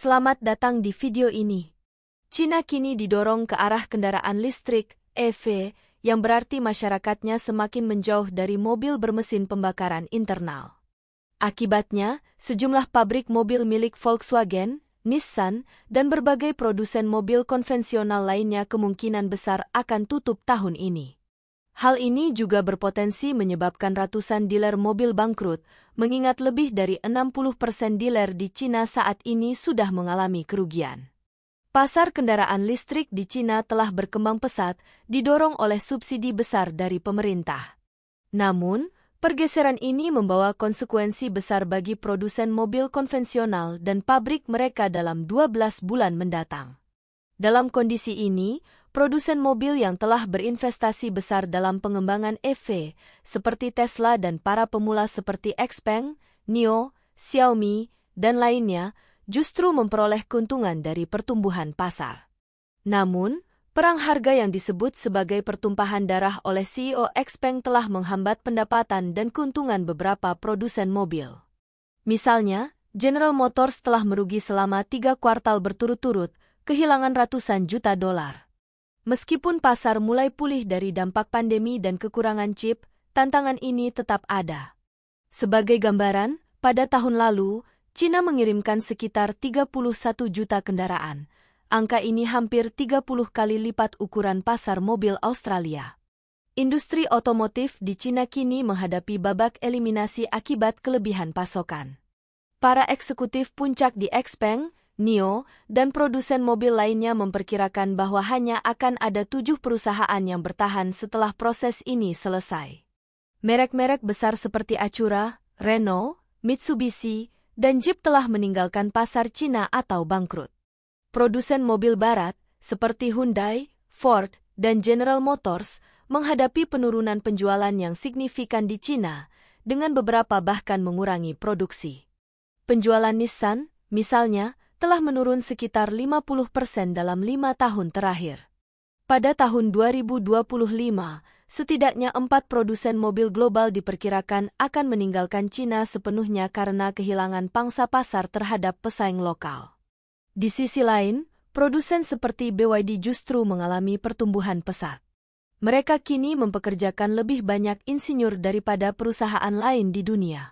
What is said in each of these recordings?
Selamat datang di video ini. Cina kini didorong ke arah kendaraan listrik, EV, yang berarti masyarakatnya semakin menjauh dari mobil bermesin pembakaran internal. Akibatnya, sejumlah pabrik mobil milik Volkswagen, Nissan, dan berbagai produsen mobil konvensional lainnya kemungkinan besar akan tutup tahun ini. Hal ini juga berpotensi menyebabkan ratusan dealer mobil bangkrut, mengingat lebih dari 60% dealer di Cina saat ini sudah mengalami kerugian. Pasar kendaraan listrik di Cina telah berkembang pesat, didorong oleh subsidi besar dari pemerintah. Namun, pergeseran ini membawa konsekuensi besar bagi produsen mobil konvensional dan pabrik mereka dalam 12 bulan mendatang. Dalam kondisi ini, produsen mobil yang telah berinvestasi besar dalam pengembangan EV, seperti Tesla dan para pemula seperti XPeng, NIO, Xiaomi, dan lainnya, justru memperoleh keuntungan dari pertumbuhan pasar. Namun, perang harga yang disebut sebagai pertumpahan darah oleh CEO XPeng telah menghambat pendapatan dan keuntungan beberapa produsen mobil. Misalnya, General Motors telah merugi selama 3 kuartal berturut-turut, kehilangan ratusan juta dolar. Meskipun pasar mulai pulih dari dampak pandemi dan kekurangan chip, tantangan ini tetap ada. Sebagai gambaran, pada tahun lalu, Cina mengirimkan sekitar 31 juta kendaraan. Angka ini hampir 30 kali lipat ukuran pasar mobil Australia. Industri otomotif di Cina kini menghadapi babak eliminasi akibat kelebihan pasokan. Para eksekutif puncak di XPeng, NIO, dan produsen mobil lainnya memperkirakan bahwa hanya akan ada 7 perusahaan yang bertahan setelah proses ini selesai. Merek-merek besar seperti Acura, Renault, Mitsubishi, dan Jeep telah meninggalkan pasar Cina atau bangkrut. Produsen mobil barat, seperti Hyundai, Ford, dan General Motors, menghadapi penurunan penjualan yang signifikan di Cina, dengan beberapa bahkan mengurangi produksi. Penjualan Nissan, misalnya, telah menurun sekitar 50% dalam 5 tahun terakhir. Pada tahun 2025, setidaknya 4 produsen mobil global diperkirakan akan meninggalkan Cina sepenuhnya karena kehilangan pangsa pasar terhadap pesaing lokal. Di sisi lain, produsen seperti BYD justru mengalami pertumbuhan pesat. Mereka kini mempekerjakan lebih banyak insinyur daripada perusahaan lain di dunia.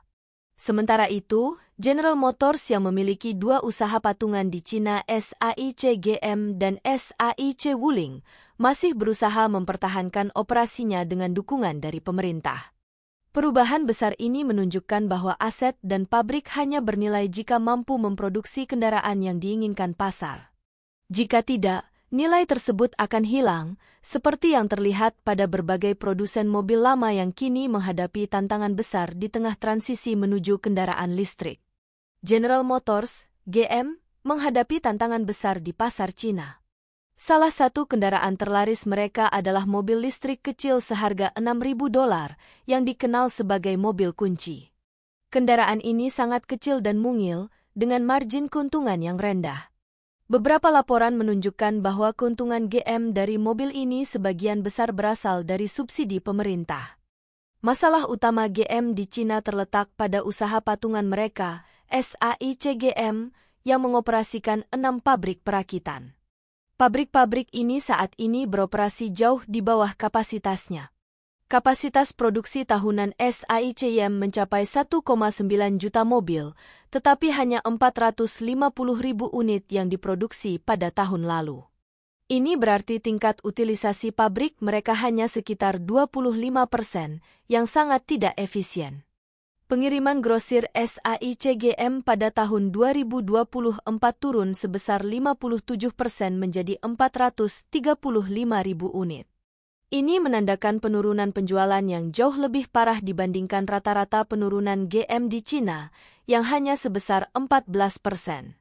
Sementara itu, General Motors yang memiliki 2 usaha patungan di Cina SAIC GM dan SAIC Wuling, masih berusaha mempertahankan operasinya dengan dukungan dari pemerintah. Perubahan besar ini menunjukkan bahwa aset dan pabrik hanya bernilai jika mampu memproduksi kendaraan yang diinginkan pasar. Jika tidak, nilai tersebut akan hilang, seperti yang terlihat pada berbagai produsen mobil lama yang kini menghadapi tantangan besar di tengah transisi menuju kendaraan listrik. General Motors, GM, menghadapi tantangan besar di pasar Cina. Salah satu kendaraan terlaris mereka adalah mobil listrik kecil seharga $6.000 yang dikenal sebagai mobil kunci. Kendaraan ini sangat kecil dan mungil, dengan margin keuntungan yang rendah. Beberapa laporan menunjukkan bahwa keuntungan GM dari mobil ini sebagian besar berasal dari subsidi pemerintah. Masalah utama GM di Cina terletak pada usaha patungan mereka, SAIC GM, yang mengoperasikan 6 pabrik perakitan. Pabrik-pabrik ini saat ini beroperasi jauh di bawah kapasitasnya. Kapasitas produksi tahunan SAIC-GM mencapai 1,9 juta mobil, tetapi hanya 450.000 unit yang diproduksi pada tahun lalu. Ini berarti tingkat utilisasi pabrik mereka hanya sekitar 25%, yang sangat tidak efisien. Pengiriman grosir SAIC-GM pada tahun 2024 turun sebesar 57% menjadi 435.000 unit. Ini menandakan penurunan penjualan yang jauh lebih parah dibandingkan rata-rata penurunan GM di Cina, yang hanya sebesar 14%.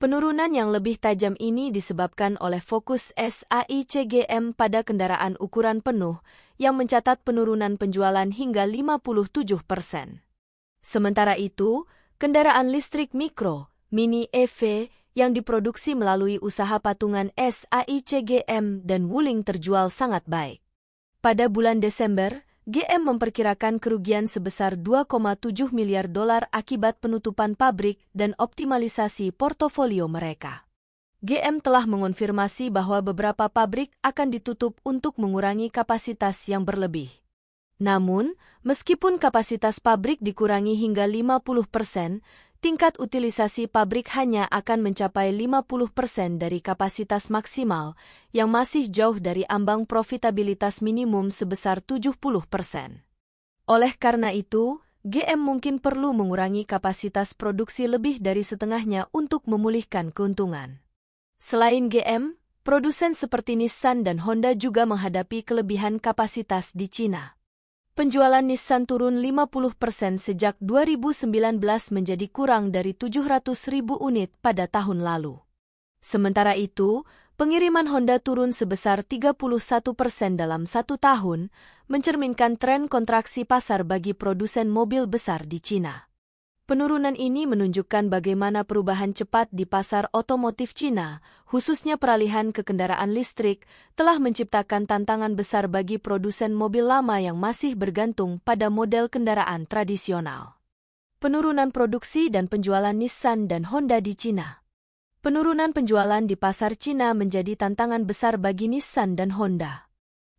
Penurunan yang lebih tajam ini disebabkan oleh fokus SAIC-GM pada kendaraan ukuran penuh, yang mencatat penurunan penjualan hingga 57%. Sementara itu, kendaraan listrik mikro, mini EV, yang diproduksi melalui usaha patungan SAIC GM dan Wuling terjual sangat baik. Pada bulan Desember, GM memperkirakan kerugian sebesar 2,7 miliar dolar akibat penutupan pabrik dan optimalisasi portofolio mereka. GM telah mengonfirmasi bahwa beberapa pabrik akan ditutup untuk mengurangi kapasitas yang berlebih. Namun, meskipun kapasitas pabrik dikurangi hingga 50%, tingkat utilisasi pabrik hanya akan mencapai 50% dari kapasitas maksimal, yang masih jauh dari ambang profitabilitas minimum sebesar 70%. Oleh karena itu, GM mungkin perlu mengurangi kapasitas produksi lebih dari setengahnya untuk memulihkan keuntungan. Selain GM, produsen seperti Nissan dan Honda juga menghadapi kelebihan kapasitas di Cina. Penjualan Nissan turun 50% sejak 2019 menjadi kurang dari 700.000 unit pada tahun lalu. Sementara itu, pengiriman Honda turun sebesar 31% dalam 1 tahun, mencerminkan tren kontraksi pasar bagi produsen mobil besar di Cina. Penurunan ini menunjukkan bagaimana perubahan cepat di pasar otomotif Cina, khususnya peralihan ke kendaraan listrik, telah menciptakan tantangan besar bagi produsen mobil lama yang masih bergantung pada model kendaraan tradisional. Penurunan produksi dan penjualan Nissan dan Honda di Cina. Penurunan penjualan di pasar Cina menjadi tantangan besar bagi Nissan dan Honda.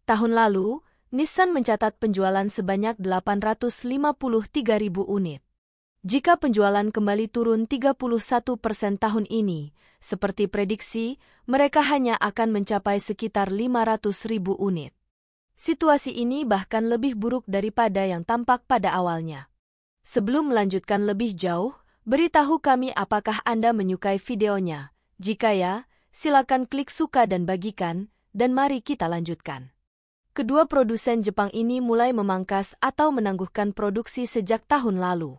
Tahun lalu, Nissan mencatat penjualan sebanyak 853.000 unit. Jika penjualan kembali turun 31% tahun ini, seperti prediksi, mereka hanya akan mencapai sekitar 500.000 unit. Situasi ini bahkan lebih buruk daripada yang tampak pada awalnya. Sebelum melanjutkan lebih jauh, beritahu kami apakah Anda menyukai videonya. Jika ya, silakan klik suka dan bagikan, dan mari kita lanjutkan. Kedua produsen Jepang ini mulai memangkas atau menangguhkan produksi sejak tahun lalu.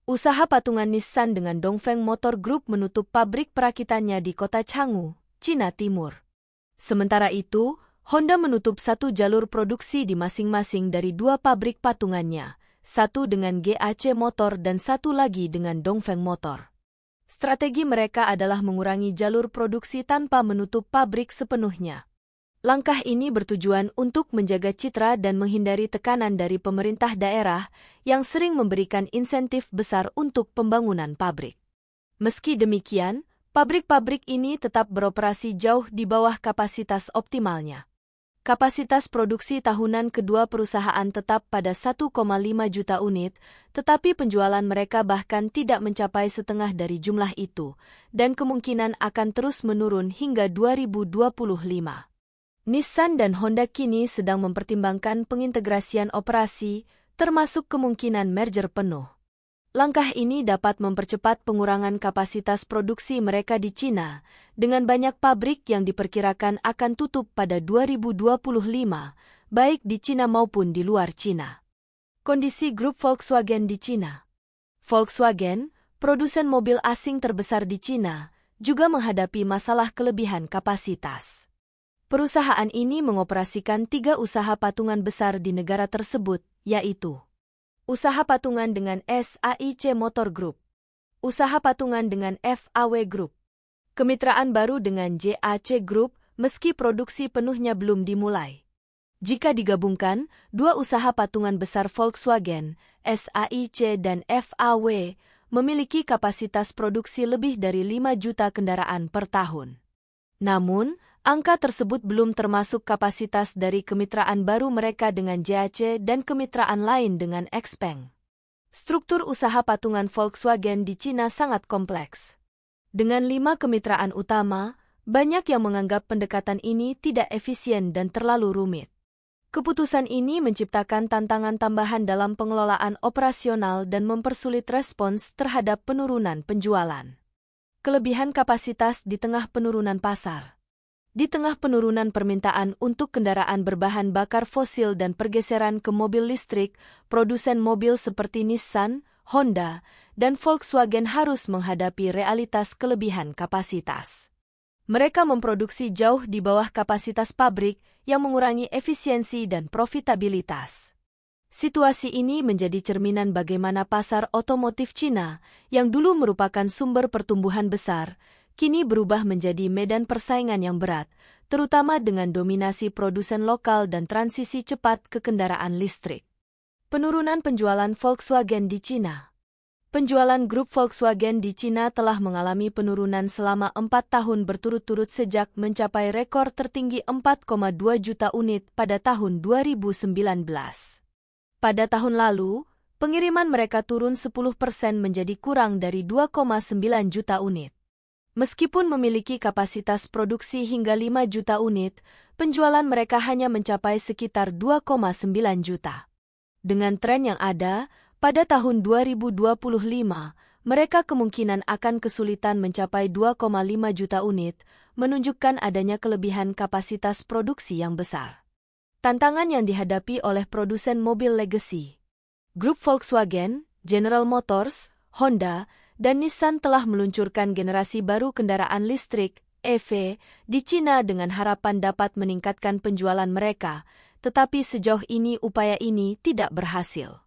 Usaha patungan Nissan dengan Dongfeng Motor Group menutup pabrik perakitannya di kota Changgu, Cina Timur. Sementara itu, Honda menutup 1 jalur produksi di masing-masing dari 2 pabrik patungannya, 1 dengan GAC Motor dan 1 lagi dengan Dongfeng Motor. Strategi mereka adalah mengurangi jalur produksi tanpa menutup pabrik sepenuhnya. Langkah ini bertujuan untuk menjaga citra dan menghindari tekanan dari pemerintah daerah yang sering memberikan insentif besar untuk pembangunan pabrik. Meski demikian, pabrik-pabrik ini tetap beroperasi jauh di bawah kapasitas optimalnya. Kapasitas produksi tahunan kedua perusahaan tetap pada 1,5 juta unit, tetapi penjualan mereka bahkan tidak mencapai setengah dari jumlah itu, dan kemungkinan akan terus menurun hingga 2025. Nissan dan Honda kini sedang mempertimbangkan pengintegrasian operasi, termasuk kemungkinan merger penuh. Langkah ini dapat mempercepat pengurangan kapasitas produksi mereka di Cina, dengan banyak pabrik yang diperkirakan akan tutup pada 2025, baik di Cina maupun di luar Cina. Kondisi grup Volkswagen di Cina. Volkswagen, produsen mobil asing terbesar di Cina, juga menghadapi masalah kelebihan kapasitas. Perusahaan ini mengoperasikan 3 usaha patungan besar di negara tersebut, yaitu usaha patungan dengan SAIC Motor Group, usaha patungan dengan FAW Group, kemitraan baru dengan JAC Group meski produksi penuhnya belum dimulai. Jika digabungkan, 2 usaha patungan besar Volkswagen, SAIC dan FAW, memiliki kapasitas produksi lebih dari 5 juta kendaraan per tahun. Namun, angka tersebut belum termasuk kapasitas dari kemitraan baru mereka dengan JAC dan kemitraan lain dengan XPeng. Struktur usaha patungan Volkswagen di Cina sangat kompleks. Dengan 5 kemitraan utama, banyak yang menganggap pendekatan ini tidak efisien dan terlalu rumit. Keputusan ini menciptakan tantangan tambahan dalam pengelolaan operasional dan mempersulit respons terhadap penurunan penjualan. Kelebihan kapasitas di tengah penurunan pasar. Di tengah penurunan permintaan untuk kendaraan berbahan bakar fosil dan pergeseran ke mobil listrik, produsen mobil seperti Nissan, Honda, dan Volkswagen harus menghadapi realitas kelebihan kapasitas. Mereka memproduksi jauh di bawah kapasitas pabrik yang mengurangi efisiensi dan profitabilitas. Situasi ini menjadi cerminan bagaimana pasar otomotif Cina, yang dulu merupakan sumber pertumbuhan besar, kini berubah menjadi medan persaingan yang berat, terutama dengan dominasi produsen lokal dan transisi cepat ke kendaraan listrik. Penurunan penjualan Volkswagen di Cina. Penjualan grup Volkswagen di Cina telah mengalami penurunan selama 4 tahun berturut-turut sejak mencapai rekor tertinggi 4,2 juta unit pada tahun 2019. Pada tahun lalu, pengiriman mereka turun 10% menjadi kurang dari 2,9 juta unit. Meskipun memiliki kapasitas produksi hingga 5 juta unit, penjualan mereka hanya mencapai sekitar 2,9 juta. Dengan tren yang ada, pada tahun 2025, mereka kemungkinan akan kesulitan mencapai 2,5 juta unit, menunjukkan adanya kelebihan kapasitas produksi yang besar. Tantangan yang dihadapi oleh produsen mobil legacy. Grup Volkswagen, General Motors, Honda, dan Nissan telah meluncurkan generasi baru kendaraan listrik, EV, di Cina dengan harapan dapat meningkatkan penjualan mereka, tetapi sejauh ini upaya ini tidak berhasil.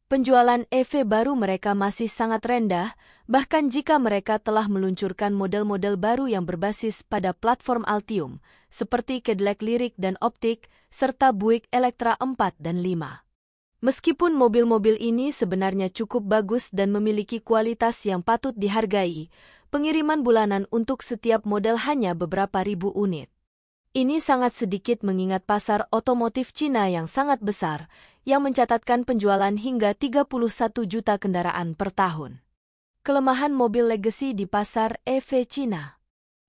Penjualan EV baru mereka masih sangat rendah, bahkan jika mereka telah meluncurkan model-model baru yang berbasis pada platform Altium, seperti Cadillac Lyriq dan Optiq, serta Buick Electra 4 dan 5. Meskipun mobil-mobil ini sebenarnya cukup bagus dan memiliki kualitas yang patut dihargai, pengiriman bulanan untuk setiap model hanya beberapa ribu unit. Ini sangat sedikit mengingat pasar otomotif Cina yang sangat besar, yang mencatatkan penjualan hingga 31 juta kendaraan per tahun. Kelemahan mobil legacy di pasar EV Cina.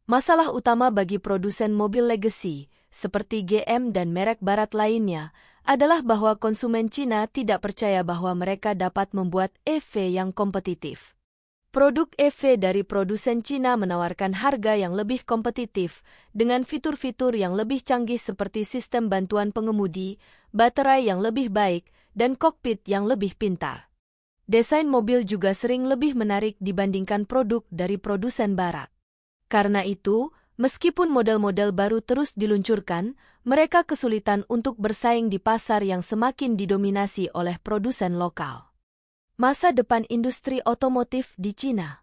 Masalah utama bagi produsen mobil legacy, seperti GM dan merek barat lainnya, adalah bahwa konsumen Cina tidak percaya bahwa mereka dapat membuat EV yang kompetitif. Produk EV dari produsen Cina menawarkan harga yang lebih kompetitif, dengan fitur-fitur yang lebih canggih seperti sistem bantuan pengemudi, baterai yang lebih baik, dan kokpit yang lebih pintar. Desain mobil juga sering lebih menarik dibandingkan produk dari produsen barat. Karena itu, meskipun model-model baru terus diluncurkan, mereka kesulitan untuk bersaing di pasar yang semakin didominasi oleh produsen lokal. Masa depan industri otomotif di Cina.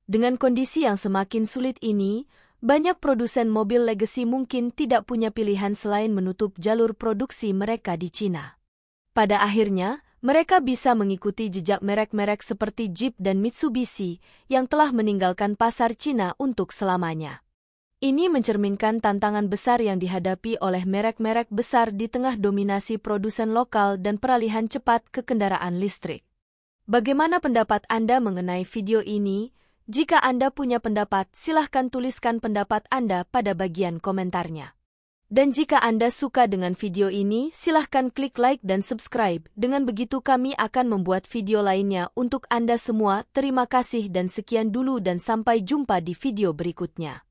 Dengan kondisi yang semakin sulit ini, banyak produsen mobil legacy mungkin tidak punya pilihan selain menutup jalur produksi mereka di Cina. Pada akhirnya, mereka bisa mengikuti jejak merek-merek seperti Jeep dan Mitsubishi yang telah meninggalkan pasar Cina untuk selamanya. Ini mencerminkan tantangan besar yang dihadapi oleh merek-merek besar di tengah dominasi produsen lokal dan peralihan cepat ke kendaraan listrik. Bagaimana pendapat Anda mengenai video ini? Jika Anda punya pendapat, silahkan tuliskan pendapat Anda pada bagian komentarnya. Dan jika Anda suka dengan video ini, silahkan klik like dan subscribe. Dengan begitu kami akan membuat video lainnya untuk Anda semua. Terima kasih dan sekian dulu dan sampai jumpa di video berikutnya.